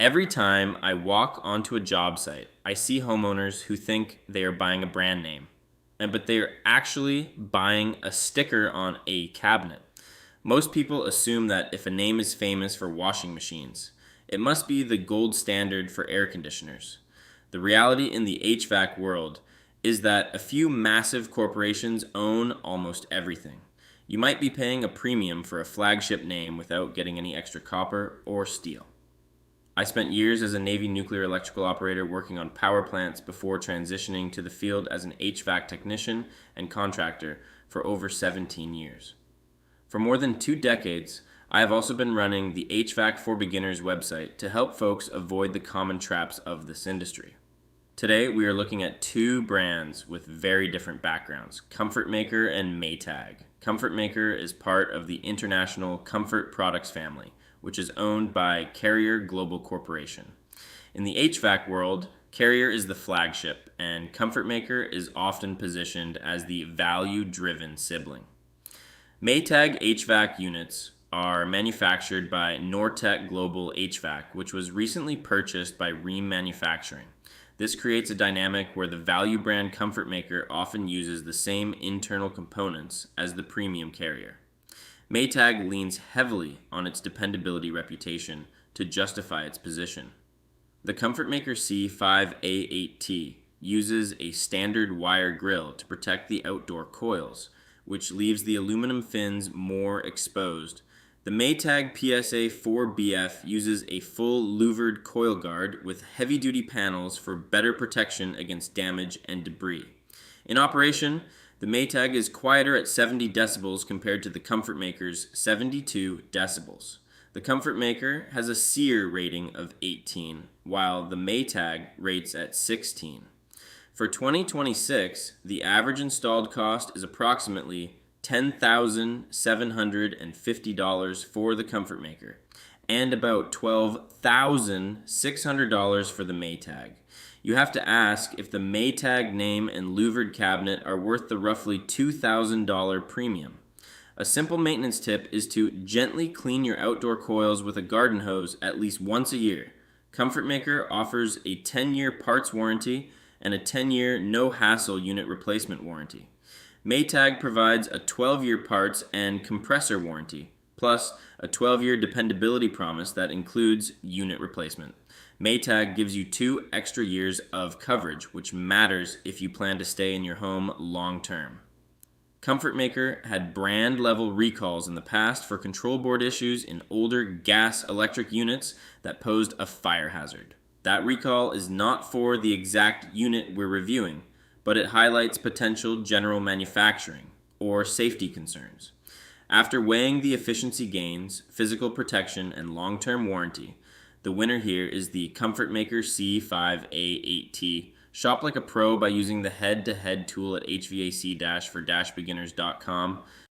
Every time I walk onto a job site, I see homeowners who think they are buying a brand name, but they are actually buying a sticker on a cabinet. Most people assume that if a name is famous for washing machines, it must be the gold standard for air conditioners. The reality in the HVAC world is that a few massive corporations own almost everything. You might be paying a premium for a flagship name without getting any extra copper or steel. I spent years as a Navy nuclear electrical operator working on power plants before transitioning to the field as an HVAC technician and contractor for over 17 years. For more than 2 decades, I have also been running the HVAC for Beginners website to help folks avoid the common traps of this industry. Today, we are looking at two brands with very different backgrounds, Comfortmaker and Maytag. Comfortmaker is part of the international Comfort Products family, which is owned by Carrier Global Corporation. In the HVAC world, Carrier is the flagship, and Comfortmaker is often positioned as the value-driven sibling. Maytag HVAC units are manufactured by Nortec Global HVAC, which was recently purchased by Rheem Manufacturing. This creates a dynamic where the value brand Comfortmaker often uses the same internal components as the premium Carrier. Maytag leans heavily on its dependability reputation to justify its position. The Comfortmaker C5A8T uses a standard wire grill to protect the outdoor coils, which leaves the aluminum fins more exposed. The Maytag PSA4BF uses a full louvered coil guard with heavy-duty panels for better protection against damage and debris. In operation, the Maytag is quieter at 70 decibels compared to the Comfortmaker's 72 decibels. The Comfortmaker has a SEER rating of 18, while the Maytag rates at 16. For 2026, the average installed cost is approximately $10,750 for the Comfortmaker and about $12,600 for the Maytag. You have to ask if the Maytag name and louvered cabinet are worth the roughly $2,000 premium. A simple maintenance tip is to gently clean your outdoor coils with a garden hose at least once a year. Comfortmaker offers a 10-year parts warranty and a 10-year no-hassle unit replacement warranty. Maytag provides a 12-year parts and compressor warranty, plus a 12-year dependability promise that includes unit replacement. Maytag gives you 2 extra years of coverage, which matters if you plan to stay in your home long term. Comfortmaker had brand-level recalls in the past for control board issues in older gas-electric units that posed a fire hazard. That recall is not for the exact unit we're reviewing, but it highlights potential general manufacturing or safety concerns. After weighing the efficiency gains, physical protection, and long-term warranty, the winner here is the Comfortmaker C5A8T. Shop like a pro by using the head-to-head tool at HVAC-for-beginners.com.